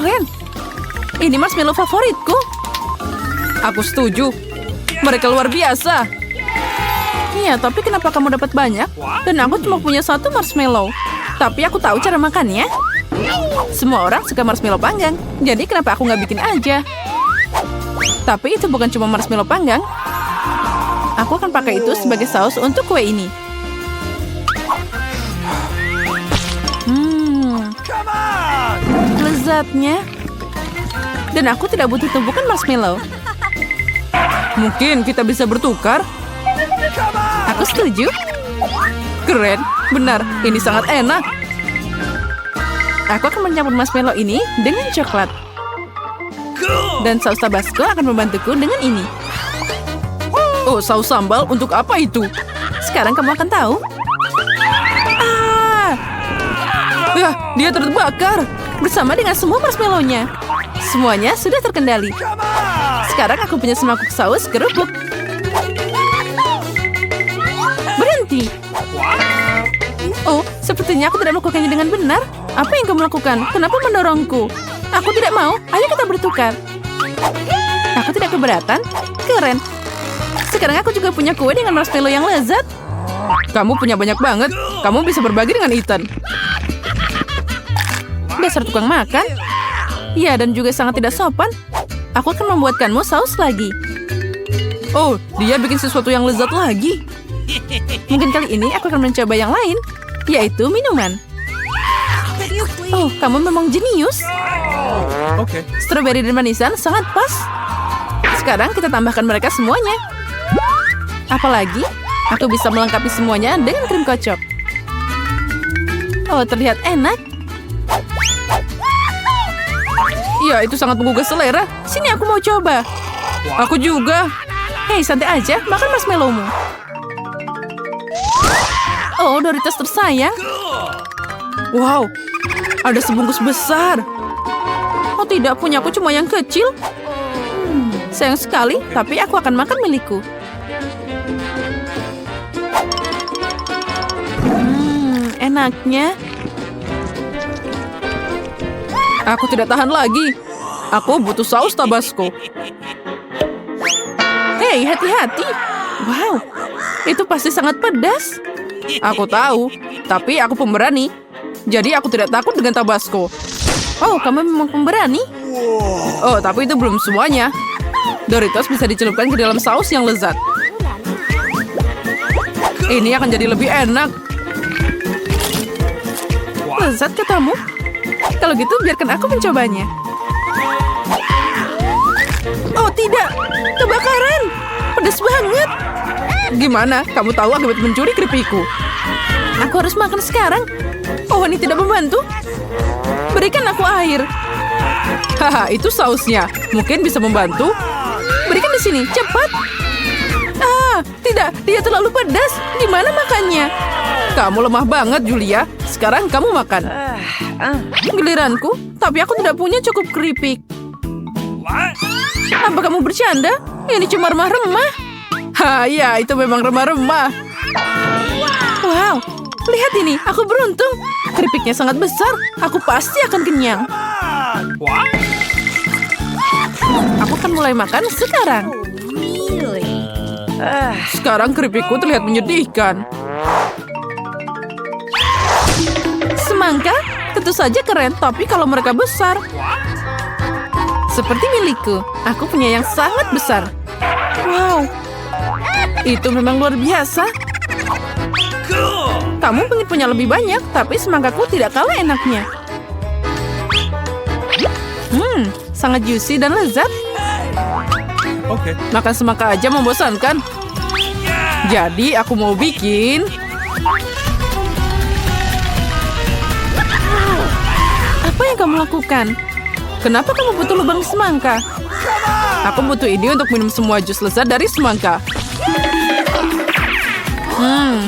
keren. Ini marshmallow favoritku. Aku setuju. Mereka luar biasa. Iya, tapi kenapa kamu dapat banyak? Dan aku cuma punya satu marshmallow. Tapi aku tahu cara makannya. Semua orang suka marshmallow panggang. Jadi kenapa aku nggak bikin aja? Tapi itu bukan cuma marshmallow panggang. Aku akan pakai itu sebagai saus untuk kue ini. Lezatnya. Dan aku tidak butuh tumpukan marshmallow. Mungkin kita bisa bertukar. Aku setuju. Keren, benar. Ini sangat enak. Aku akan mencampur marshmallow ini dengan coklat. Dan saus Tabasco akan membantuku dengan ini. Oh, saus sambal untuk apa itu? Sekarang kamu akan tahu. Ya, dia terbakar. Bersama dengan semua marshmallow-nya. Semuanya sudah terkendali. Sekarang aku punya semangkuk saus kerupuk. Berhenti. Oh, sepertinya aku tidak melakukannya dengan benar. Apa yang kamu lakukan? Kenapa mendorongku? Aku tidak mau. Ayo kita bertukar. Aku tidak keberatan. Keren. Sekarang aku juga punya kue dengan marshmallow yang lezat. Kamu punya banyak banget. Kamu bisa berbagi dengan Ethan. Dasar tukang makan. Ya, dan juga sangat tidak sopan. Aku akan membuatkanmu saus lagi. Oh, dia bikin sesuatu yang lezat lagi. Mungkin kali ini aku akan mencoba yang lain, yaitu minuman. Oh, kamu memang jenius. Oke. Strawberry dan manisan sangat pas. Sekarang kita tambahkan mereka semuanya. Apalagi, aku bisa melengkapi semuanya dengan krim kocok. Oh, terlihat enak. Ya, itu sangat menggugah selera. Sini aku mau coba. Aku juga. Hei, santai aja. Makan marshmallow-mu. Oh, Doritos tersayang. Wow, ada sebungkus besar. Oh tidak, punya aku cuma yang kecil. Sayang sekali, tapi aku akan makan milikku. Enaknya. Aku tidak tahan lagi. Aku butuh saus Tabasco. Hei, hati-hati. Wow, itu pasti sangat pedas. Aku tahu, tapi aku pemberani. Jadi aku tidak takut dengan Tabasco. Oh, kamu memang pemberani? Oh, tapi itu belum semuanya. Doritos bisa dicelupkan ke dalam saus yang lezat. Ini akan jadi lebih enak. Lezat katamu? Kalau gitu biarkan aku mencobanya. Oh tidak, kebakaran. Pedas banget. Gimana? Kamu tahu akibat mencuri keripikku. Aku harus makan sekarang. Oh, ini tidak membantu. Berikan aku air. Haha, itu sausnya. Mungkin bisa membantu. Berikan di sini, cepat. Tidak, dia terlalu pedas. Gimana makannya? Kamu lemah banget, Julia. Sekarang kamu makan. Giliranku, tapi aku tidak punya cukup keripik. Apa kamu bercanda? Ini cuma remah-remah. Ya, itu memang remah-remah. Wow, lihat ini, aku beruntung. Keripiknya sangat besar. Aku pasti akan kenyang. Aku akan mulai makan sekarang. Sekarang keripikku terlihat menyedihkan. Semangka? Tentu saja keren, tapi kalau mereka besar. Seperti milikku, aku punya yang sangat besar. Wow, itu memang luar biasa. Kamu ingin punya lebih banyak, tapi semangkaku tidak kalah enaknya. Sangat juicy dan lezat. Oke. Makan semangka aja membosankan. Jadi aku mau bikin... Apa yang kamu lakukan? Kenapa kamu butuh lubang semangka? Aku butuh ini untuk minum semua jus lezat dari semangka.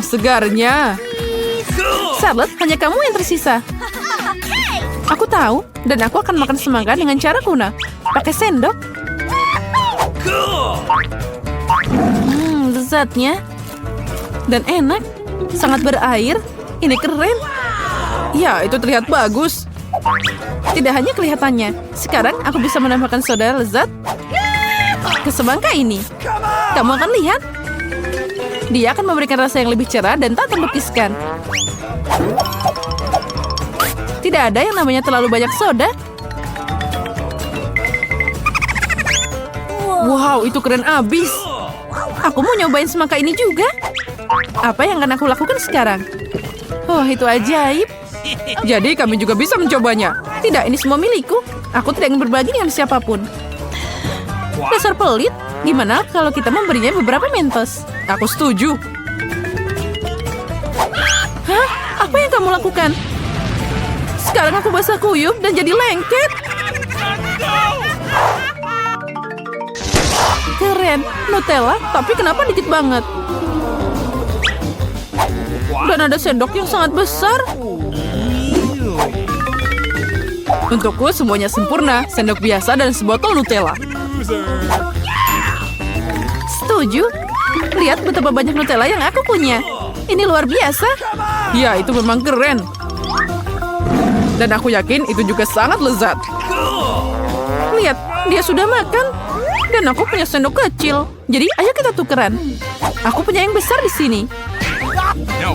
Segarnya. Charlotte, hanya kamu yang tersisa. Aku tahu, dan aku akan makan semangka dengan cara kuna. Pakai sendok. Lezatnya. Dan enak. Sangat berair. Ini keren. Ya, itu terlihat bagus. Tidak hanya kelihatannya, sekarang aku bisa menambahkan soda lezat ke semangka ini. Kamu akan lihat. Dia akan memberikan rasa yang lebih cerah dan tak terlukiskan. Tidak ada yang namanya terlalu banyak soda. Wow, itu keren abis. Aku mau nyobain semangka ini juga. Apa yang akan aku lakukan sekarang? Oh, itu ajaib. Jadi kami juga bisa mencobanya. Tidak, ini semua milikku. Aku tidak ingin berbagi dengan siapapun. Dasar pelit. Gimana kalau kita memberinya beberapa Mentos? Aku setuju. Hah? Apa yang kamu lakukan? Sekarang aku basah kuyup dan jadi lengket. Keren, Nutella, tapi kenapa dikit banget? Dan ada sendok yang sangat besar. Untukku semuanya sempurna, sendok biasa dan sebotol Nutella. Setuju. Lihat betapa banyak Nutella yang aku punya. Ini luar biasa. Ya, itu memang keren. Dan aku yakin itu juga sangat lezat. Lihat, dia sudah makan. Dan aku punya sendok kecil. Jadi, ayo kita tukeran. Aku punya yang besar di sini.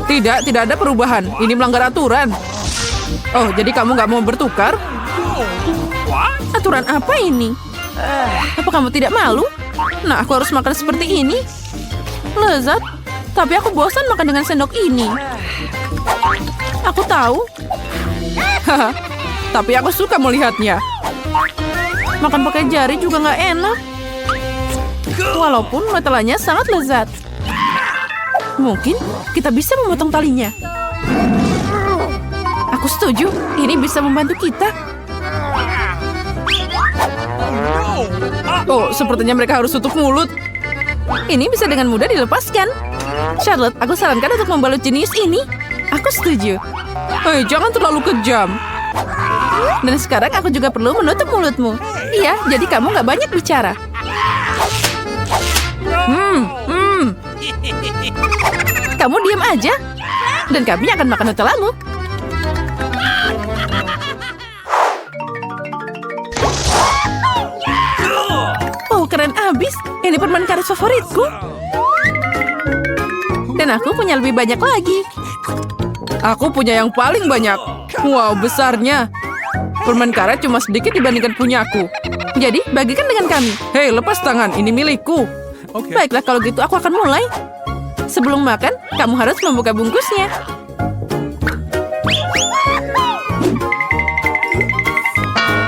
Tidak ada perubahan. Ini melanggar aturan. Oh, jadi kamu nggak mau bertukar? Aturan apa ini? Apa kamu tidak malu? Nah, aku harus makan seperti ini. Lezat, tapi aku bosan makan dengan sendok ini. Aku tahu. Haha, tapi aku suka melihatnya. Makan pakai jari juga nggak enak. Walaupun Nutellanya sangat lezat. Mungkin kita bisa memotong talinya. Aku setuju, ini bisa membantu kita. Oh, sepertinya mereka harus tutup mulut. Ini bisa dengan mudah dilepaskan. Charlotte, aku sarankan untuk membalut jenis ini. Aku setuju. Hei, jangan terlalu kejam. Dan sekarang aku juga perlu menutup mulutmu. Iya, jadi kamu nggak banyak bicara. Kamu diam aja. Dan kami akan makan Nutellamu. Oh, keren abis. Ini permen karet favoritku. Dan aku punya lebih banyak lagi. Aku punya yang paling banyak. Wow, besarnya. Permen karet cuma sedikit dibandingkan punyaku. Jadi, bagikan dengan kami. Hei, lepas tangan. Ini milikku. Okay. Baiklah, kalau gitu aku akan mulai. Sebelum makan, kamu harus membuka bungkusnya.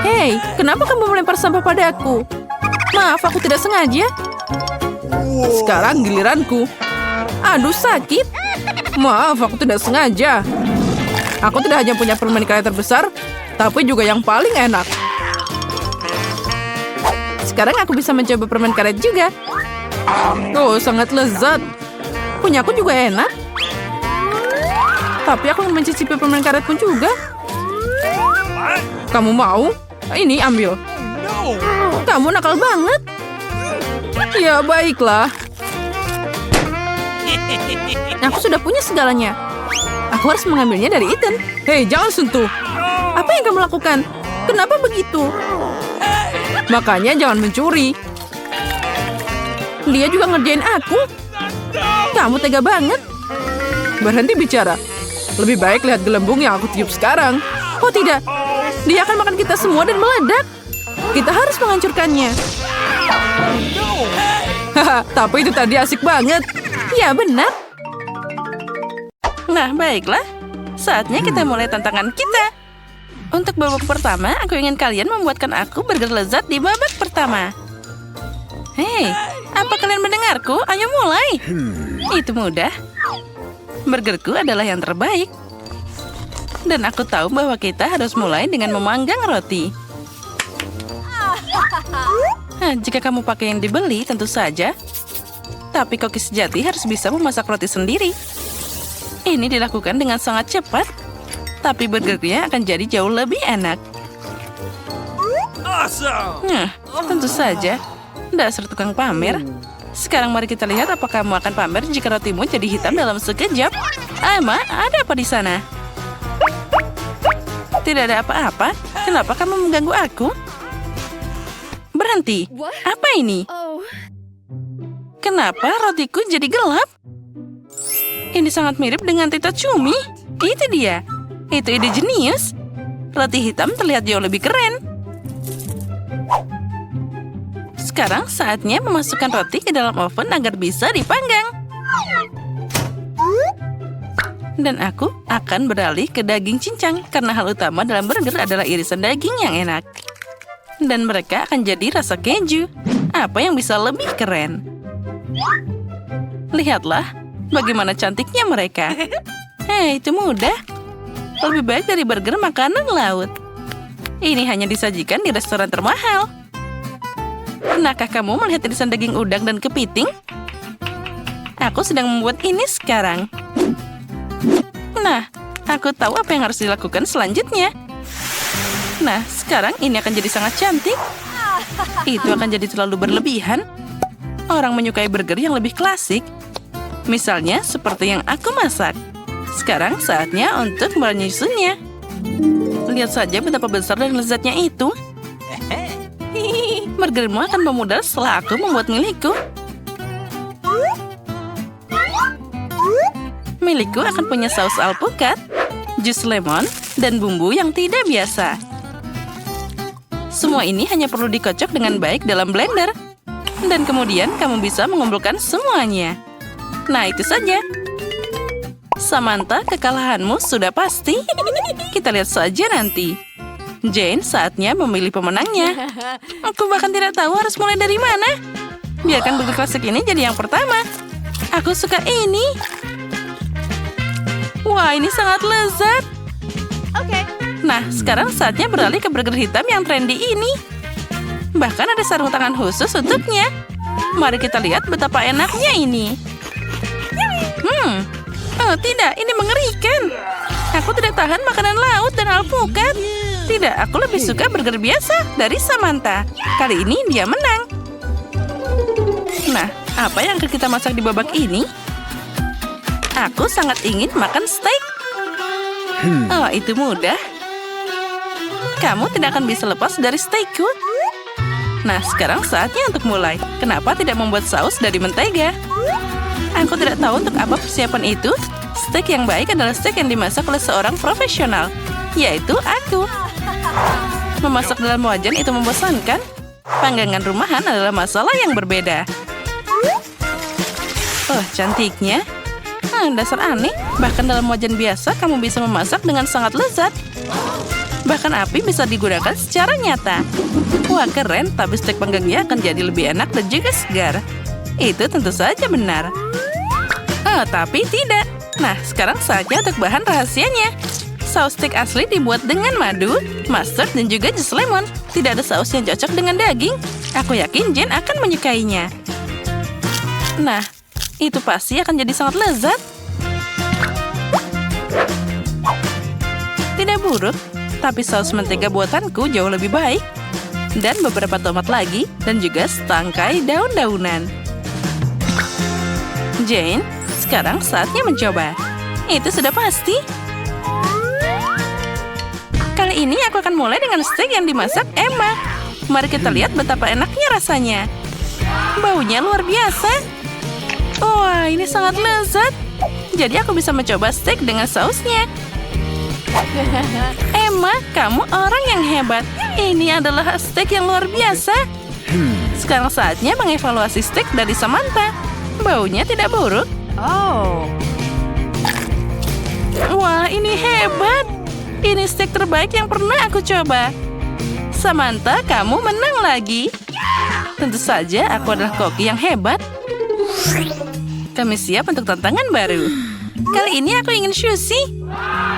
Hei, kenapa kamu melempar sampah padaku? Maaf, aku tidak sengaja. Sekarang giliranku. Aduh, sakit. Maaf, aku tidak sengaja. Aku tidak hanya punya permen karet terbesar, tapi juga yang paling enak. Sekarang aku bisa mencoba permen karet juga. Oh, sangat lezat. Punyaku juga enak. Tapi aku ingin mencicipi permen karet pun juga. Kamu mau? Ini ambil. Kamu nakal banget. Ya, baiklah. Aku sudah punya segalanya. Aku harus mengambilnya dari Ethan. Hei, jangan sentuh. Apa yang kamu lakukan? Kenapa begitu? Makanya jangan mencuri. Dia juga ngerjain aku. Kamu tega banget. Berhenti bicara. Lebih baik lihat gelembung yang aku tiup sekarang. Oh tidak, dia akan makan kita semua dan meledak. Kita harus menghancurkannya. Haha, tapi itu tadi asik banget. Ya benar. Nah, baiklah. Saatnya kita mulai tantangan kita. Untuk babak pertama, aku ingin kalian membuatkan aku burger lezat di babak pertama. Hei, apa kalian mendengarku? Ayo mulai. Itu mudah. Burgerku adalah yang terbaik. Dan aku tahu bahwa kita harus mulai dengan memanggang roti. Jika kamu pakai yang dibeli, tentu saja. Tapi koki sejati harus bisa memasak roti sendiri. Ini dilakukan dengan sangat cepat. Tapi burgernya akan jadi jauh lebih enak. Tentu saja. Dasar tukang pamer. Sekarang mari kita lihat apakah kamu akan pamer jika rotimu jadi hitam dalam sekejap. Emma, ada apa di sana? Tidak ada apa-apa. Kenapa kamu mengganggu aku? Berhenti. Apa ini? Kenapa rotiku jadi gelap? Ini sangat mirip dengan Tita Cumi. Itu dia. Itu ide jenius. Roti hitam terlihat jauh lebih keren. Sekarang saatnya memasukkan roti ke dalam oven agar bisa dipanggang. Dan aku akan beralih ke daging cincang karena hal utama dalam burger adalah irisan daging yang enak. Dan mereka akan jadi rasa keju. Apa yang bisa lebih keren? Lihatlah bagaimana cantiknya mereka. Hei, itu mudah. Lebih baik dari burger makanan laut. Ini hanya disajikan di restoran termahal. Pernahkah kamu melihat irisan daging udang dan kepiting? Aku sedang membuat ini sekarang. Nah, aku tahu apa yang harus dilakukan selanjutnya. Nah, sekarang ini akan jadi sangat cantik. Itu akan jadi terlalu berlebihan. Orang menyukai burger yang lebih klasik. Misalnya seperti yang aku masak. Sekarang saatnya untuk menyusunnya. Lihat saja betapa besar dan lezatnya itu. Burgermu akan memudar setelah aku membuat milikku. Milikku akan punya saus alpukat, jus lemon, dan bumbu yang tidak biasa. Semua ini hanya perlu dikocok dengan baik dalam blender. Dan kemudian kamu bisa mengumpulkan semuanya. Nah, itu saja. Samantha, kekalahanmu sudah pasti. Kita lihat saja nanti. Jane, saatnya memilih pemenangnya. Aku bahkan tidak tahu harus mulai dari mana. Biarkan burger klasik ini jadi yang pertama. Aku suka ini. Wah, ini sangat lezat. Nah, sekarang saatnya beralih ke burger hitam yang trendy ini. Bahkan ada sarung tangan khusus untuknya. Mari kita lihat betapa enaknya ini. Oh tidak, ini mengerikan. Aku tidak tahan makanan laut dan alpukat. Tidak, aku lebih suka burger biasa dari Samantha. Kali ini dia menang. Nah, apa yang akan kita masak di babak ini? Aku sangat ingin makan steak. Oh, itu mudah. Kamu tidak akan bisa lepas dari steakku. Nah, sekarang saatnya untuk mulai. Kenapa tidak membuat saus dari mentega? Aku tidak tahu untuk apa persiapan itu. Steak yang baik adalah steak yang dimasak oleh seorang profesional, yaitu aku. Memasak dalam wajan itu membosankan. Panggangan rumahan adalah masalah yang berbeda. Oh, cantiknya. Dasar aneh. Bahkan dalam wajan biasa, kamu bisa memasak dengan sangat lezat. Bahkan api bisa digunakan secara nyata. Wah, keren. Tapi steak panggangnya akan jadi lebih enak dan juga segar. Itu tentu saja benar. Tapi tidak. Nah, sekarang saatnya untuk bahan rahasianya. Saus steak asli dibuat dengan madu, mustard, dan juga jus lemon. Tidak ada saus yang cocok dengan daging. Aku yakin Jane akan menyukainya. Nah, itu pasti akan jadi sangat lezat. Tidak buruk, tapi saus mentega buatanku jauh lebih baik. Dan beberapa tomat lagi, dan juga setangkai daun-daunan. Jane, sekarang saatnya mencoba. Itu sudah pasti. Kali ini aku akan mulai dengan steak yang dimasak Emma. Mari kita lihat betapa enaknya rasanya. Baunya luar biasa. Wah, ini sangat lezat. Jadi aku bisa mencoba steak dengan sausnya. Emma, kamu orang yang hebat. Ini adalah steak yang luar biasa. Sekarang saatnya mengevaluasi steak dari Samantha. Baunya tidak buruk. Wah, ini hebat. Ini steak terbaik yang pernah aku coba. Samantha, kamu menang lagi. Tentu saja aku adalah koki yang hebat. Kami siap untuk tantangan baru. Kali ini aku ingin sushi.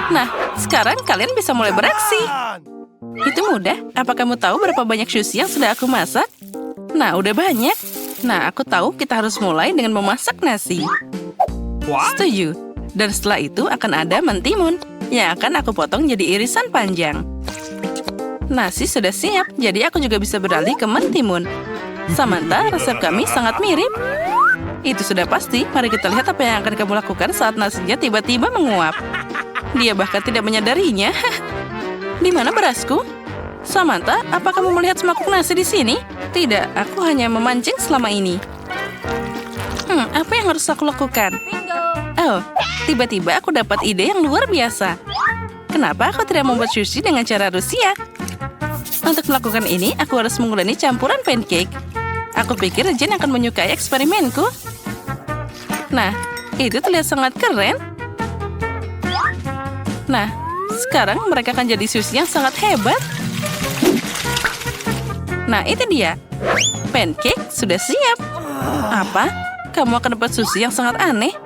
Nah, sekarang kalian bisa mulai beraksi. Itu mudah. Apa kamu tahu berapa banyak sushi yang sudah aku masak? Nah, udah banyak. Nah, aku tahu kita harus mulai dengan memasak nasi. Setuju. Dan setelah itu akan ada mentimun yang akan aku potong jadi irisan panjang. Nasi sudah siap, jadi aku juga bisa beralih ke mentimun. Samantha, resep kami sangat mirip. Itu sudah pasti. Mari kita lihat apa yang akan kamu lakukan saat nasinya tiba-tiba menguap. Dia bahkan tidak menyadarinya. Di mana berasku? Samantha, apa kamu melihat semangkuk nasi di sini? Tidak, aku hanya memancing selama ini. Apa yang harus aku lakukan? Oh, tiba-tiba aku dapat ide yang luar biasa. Kenapa aku tidak membuat sushi dengan cara Rusia? Untuk melakukan ini, aku harus menguleni campuran pancake. Aku pikir Jen akan menyukai eksperimenku. Nah, itu terlihat sangat keren. Nah, sekarang mereka akan jadi sushi yang sangat hebat. Nah, itu dia. Pancake sudah siap. Apa? Kamu akan dapat sushi yang sangat aneh.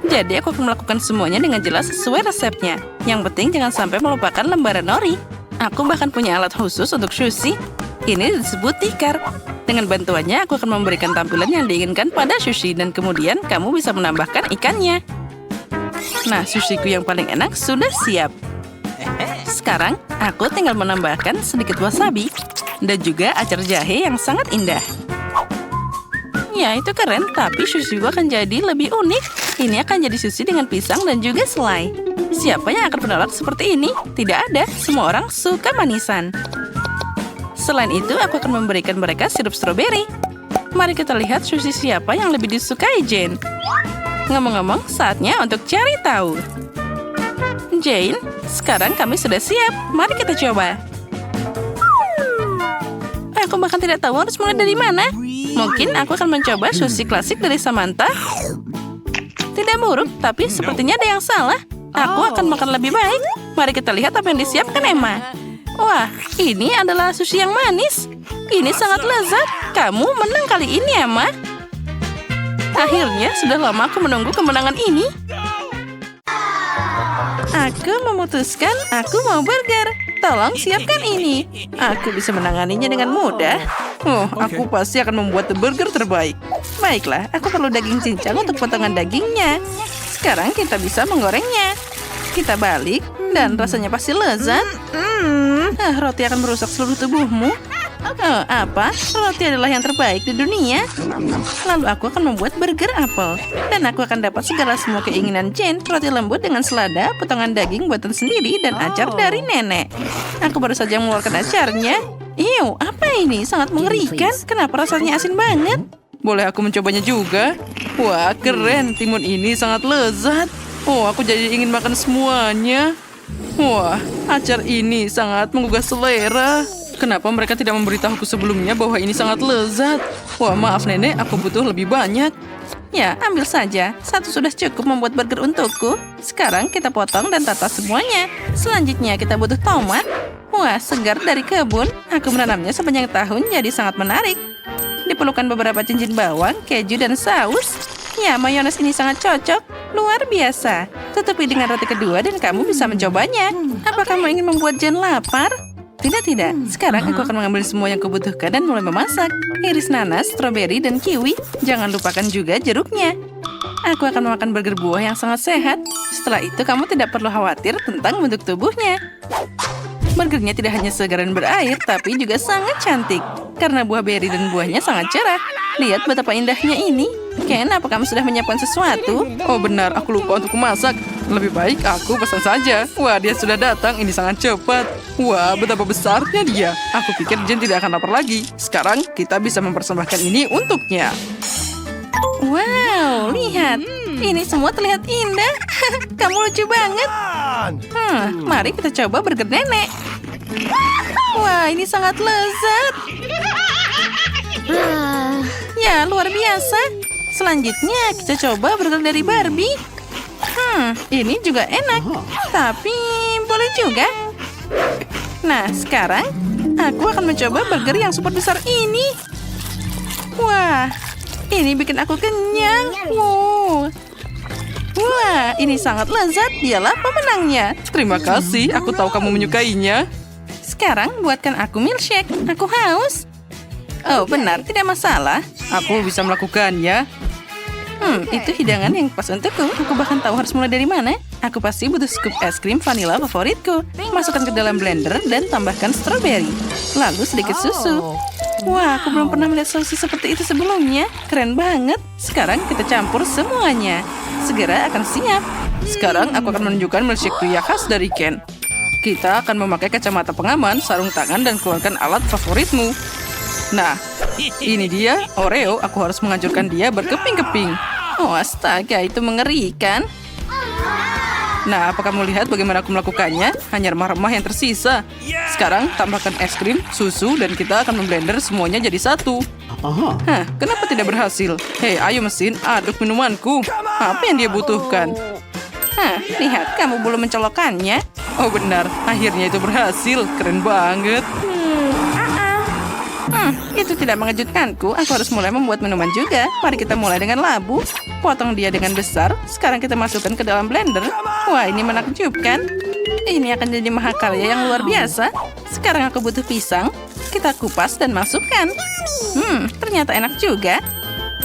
Jadi aku akan melakukan semuanya dengan jelas sesuai resepnya. Yang penting jangan sampai melupakan lembaran nori. Aku bahkan punya alat khusus untuk sushi. Ini disebut tikar. Dengan bantuannya aku akan memberikan tampilan yang diinginkan pada sushi. Dan kemudian kamu bisa menambahkan ikannya. Nah, sushiku yang paling enak sudah siap. Sekarang aku tinggal menambahkan sedikit wasabi. Dan juga acar jahe yang sangat indah. Ya, itu keren, tapi sushiku akan jadi lebih unik. Ini akan jadi sushi dengan pisang dan juga selai. Siapa yang akan menolak seperti ini? Tidak ada, semua orang suka manisan. Selain itu, aku akan memberikan mereka sirup stroberi. Mari kita lihat sushi siapa yang lebih disukai Jane. Ngomong-ngomong, saatnya untuk cari tahu. Jane, sekarang kami sudah siap. Mari kita coba. Aku bahkan tidak tahu harus mulai dari mana. Mungkin aku akan mencoba sushi klasik dari Samantha. Tidak buruk, tapi sepertinya ada yang salah. Aku akan makan lebih baik. Mari kita lihat apa yang disiapkan Emma. Wah, ini adalah sushi yang manis. Ini sangat lezat. Kamu menang kali ini, Emma. Akhirnya, sudah lama aku menunggu kemenangan ini. Aku memutuskan aku mau burger. Tolong siapkan ini. Aku bisa menanganinya dengan mudah. Oh, aku pasti akan membuat burger terbaik. Baiklah, aku perlu daging cincang untuk potongan dagingnya. Sekarang kita bisa menggorengnya. Kita balik, dan rasanya pasti lezat. Roti akan merusak seluruh tubuhmu. Oh, apa? Roti adalah yang terbaik di dunia. Lalu aku akan membuat burger apel. Dan aku akan dapat segala semua keinginan Jane. Roti lembut dengan selada, potongan daging buatan sendiri, dan acar dari nenek. Aku baru saja mengeluarkan acarnya. Ew, apa ini? Sangat mengerikan. Kenapa rasanya asin banget? Boleh aku mencobanya juga? Wah, keren. Timun ini sangat lezat. Oh, aku jadi ingin makan semuanya. Wah, acar ini sangat menggugah selera. Kenapa mereka tidak memberitahuku sebelumnya bahwa ini sangat lezat? Wah, maaf nenek, aku butuh lebih banyak. Ya, ambil saja. Satu sudah cukup membuat burger untukku. Sekarang kita potong dan tata semuanya. Selanjutnya kita butuh tomat. Wah, segar dari kebun. Aku menanamnya sepanjang tahun, jadi sangat menarik. Diperlukan beberapa cincin bawang, keju, dan saus. Ya, mayones ini sangat cocok. Luar biasa. Tutupi dengan roti kedua dan kamu bisa mencobanya. Apa kamu ingin membuat Jane lapar? Tidak. Sekarang aku akan mengambil semua yang kubutuhkan dan mulai memasak. Iris nanas, stroberi, dan kiwi. Jangan lupakan juga jeruknya. Aku akan memakan burger buah yang sangat sehat. Setelah itu, kamu tidak perlu khawatir tentang bentuk tubuhnya. Burgernya tidak hanya segar dan berair, tapi juga sangat cantik. Karena buah beri dan buahnya sangat cerah. Lihat betapa indahnya ini. Ken, apa kamu sudah menyiapkan sesuatu? Oh benar, aku lupa untuk memasak. Lebih baik aku pesan saja. Wah, dia sudah datang. Ini sangat cepat. Wah, betapa besarnya dia. Aku pikir Jen tidak akan lapar lagi. Sekarang kita bisa mempersembahkan ini untuknya. Wow, lihat. Ini semua terlihat indah. Kamu lucu banget. Mari kita coba burger nenek. Wah, ini sangat lezat. Ya, luar biasa. Selanjutnya kita coba burger dari Barbie. Ini juga enak. Tapi boleh juga. Nah, sekarang aku akan mencoba burger yang super besar ini. Wah, ini bikin aku kenyang. Wow. Wah, ini sangat lezat. Dialah pemenangnya. Terima kasih, aku tahu kamu menyukainya. Sekarang buatkan aku milkshake. Aku haus. Oh, benar, tidak masalah. Aku bisa melakukannya. Itu hidangan yang pas untukku. Aku bahkan tahu harus mulai dari mana. Aku pasti butuh scoop es krim vanila favoritku. Masukkan ke dalam blender dan tambahkan stroberi. Lalu sedikit susu. Wah, aku belum pernah melihat sosis seperti itu sebelumnya. Keren banget. Sekarang kita campur semuanya. Segera akan siap. Sekarang aku akan menunjukkan milkshake pria khas dari Ken. Kita akan memakai kacamata pengaman, sarung tangan, dan keluarkan alat favoritmu. Nah, ini dia, Oreo. Aku harus menghancurkan dia berkeping-keping. Oh, astaga, itu mengerikan. Nah, apa kamu lihat bagaimana aku melakukannya? Hanya remah-remah yang tersisa. Sekarang, tambahkan es krim, susu, dan kita akan memblender semuanya jadi satu. Hah, kenapa tidak berhasil? Hei, ayo mesin, aduk minumanku. Apa yang dia butuhkan? Hah, lihat, kamu belum mencolokkannya. Oh benar, akhirnya itu berhasil. Keren banget. Itu tidak mengejutkanku. Aku harus mulai membuat minuman juga. Mari kita mulai dengan labu. Potong dia dengan besar. Sekarang kita masukkan ke dalam blender. Wah, ini menakjubkan. Ini akan jadi mahakarya yang luar biasa. Sekarang aku butuh pisang. Kita kupas dan masukkan. Ternyata enak juga.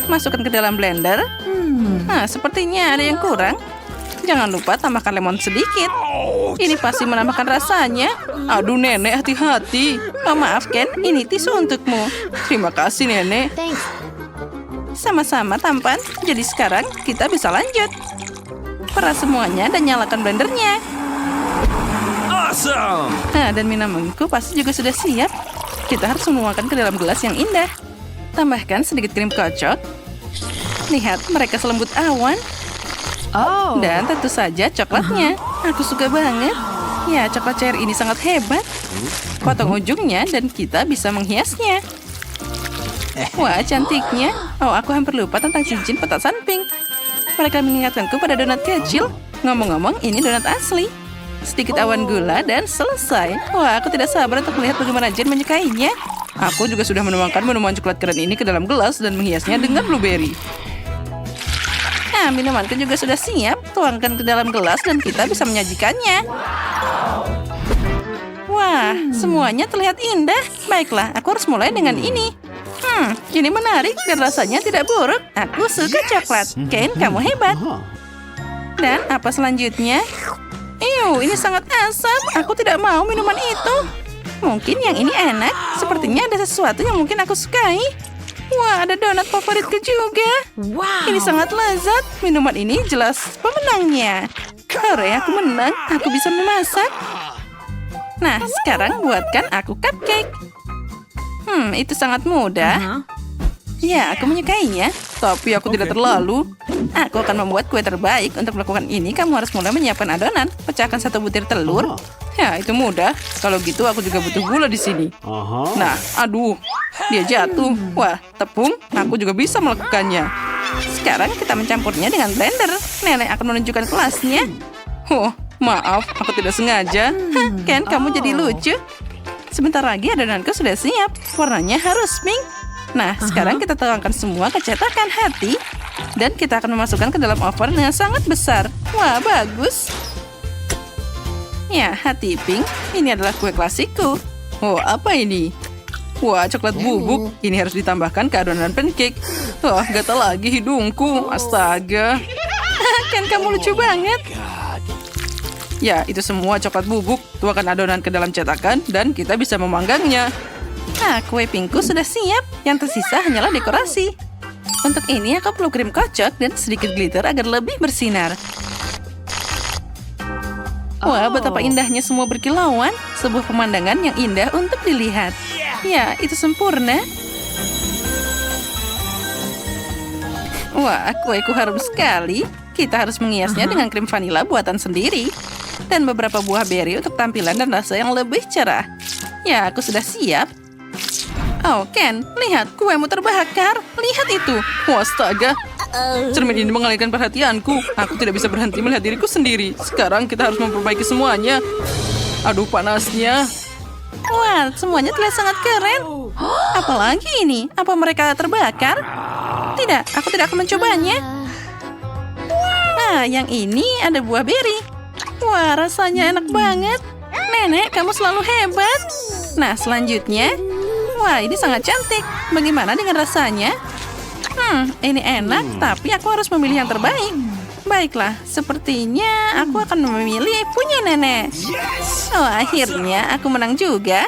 Masukkan ke dalam blender. Nah, sepertinya ada yang kurang. Jangan lupa tambahkan lemon sedikit. Ini pasti menambahkan rasanya. Aduh, Nenek, hati-hati. Oh, maaf, Ken. Ini tisu untukmu. Terima kasih, Nenek. Sama-sama, tampan. Jadi sekarang kita bisa lanjut. Peras semuanya dan nyalakan blendernya. Awesome! Nah, dan minumanku pasti juga sudah siap. Kita harus menuangkan ke dalam gelas yang indah. Tambahkan sedikit krim kocok. Lihat, mereka selembut awan. Dan tentu saja coklatnya. Aku suka banget. Ya, coklat cair ini sangat hebat. Potong ujungnya dan kita bisa menghiasnya. Wah, cantiknya. Oh, aku hampir lupa tentang cincin petasan pink. Mereka mengingatkanku pada donat kecil. Ngomong-ngomong, ini donat asli. Sedikit awan gula dan selesai. Wah, aku tidak sabar untuk melihat bagaimana Jen menyukainya. Aku juga sudah menuangkan minuman coklat keren ini ke dalam gelas dan menghiasnya dengan blueberry. Nah, minumanku juga sudah siap. Tuangkan ke dalam gelas dan kita bisa menyajikannya. Wah, semuanya terlihat indah. Baiklah, aku harus mulai dengan ini. Ini menarik dan rasanya tidak buruk. Aku suka coklat. Ken, kamu hebat. Dan apa selanjutnya? Ini sangat asam. Aku tidak mau minuman itu. Mungkin yang ini enak. Sepertinya ada sesuatu yang mungkin aku sukai. Wah, ada donat favoritku juga. Ini sangat lezat. Minuman ini jelas pemenangnya. Hore, aku menang. Aku bisa memasak. Nah, sekarang buatkan aku cupcake. Itu sangat mudah. Ya, aku menyukainya. Tapi aku tidak terlalu. Aku akan membuat kue terbaik. Untuk melakukan ini, kamu harus mulai menyiapkan adonan. Pecahkan 1 butir telur. Ya, itu mudah. Kalau gitu, aku juga butuh gula di sini. Nah, aduh. Dia jatuh. Wah, tepung. Aku juga bisa melakukannya. Sekarang kita mencampurnya dengan blender. Nenek akan menunjukkan kelasnya. Oh, maaf. Aku tidak sengaja. Ken, kamu jadi lucu. Sebentar lagi adonanku sudah siap. Warnanya harus pink. Nah, sekarang kita tuangkan semua ke cetakan hati. Dan kita akan memasukkan ke dalam oven yang sangat besar. Wah, bagus. Ya, hati pink. Ini adalah kue klasikku. Oh, apa ini? Wah, coklat bubuk. Ini harus ditambahkan ke adonan pancake. Wah, gatal lagi hidungku. Astaga. Kan kamu lucu banget. Ya, itu semua coklat bubuk. Tuangkan adonan ke dalam cetakan dan kita bisa memanggangnya. Nah, kue pinkku sudah siap. Yang tersisa hanyalah dekorasi. Untuk ini aku perlu krim kocok dan sedikit glitter agar lebih bersinar. Wah, betapa indahnya semua berkilauan. Sebuah pemandangan yang indah untuk dilihat. Ya, itu sempurna. Wah, kueku harum sekali. Kita harus menghiasnya dengan krim vanila buatan sendiri. Dan beberapa buah beri untuk tampilan dan rasa yang lebih cerah. Ya, aku sudah siap. Oh, Ken, lihat kuemu terbakar. Lihat itu. Wah, astaga. Cermin ini mengalihkan perhatianku. Aku tidak bisa berhenti melihat diriku sendiri. Sekarang kita harus memperbaiki semuanya. Aduh, panasnya. Wah, semuanya terlihat sangat keren. Apalagi ini? Apa mereka terbakar? Tidak, aku tidak akan mencobanya. Nah, yang ini ada buah beri. Wah, rasanya enak banget. Nenek, kamu selalu hebat. Nah, selanjutnya. Wah, ini sangat cantik. Bagaimana dengan rasanya? Ini enak, tapi aku harus memilih yang terbaik. Baiklah, sepertinya aku akan memilih punya nenek. Oh, akhirnya aku menang juga.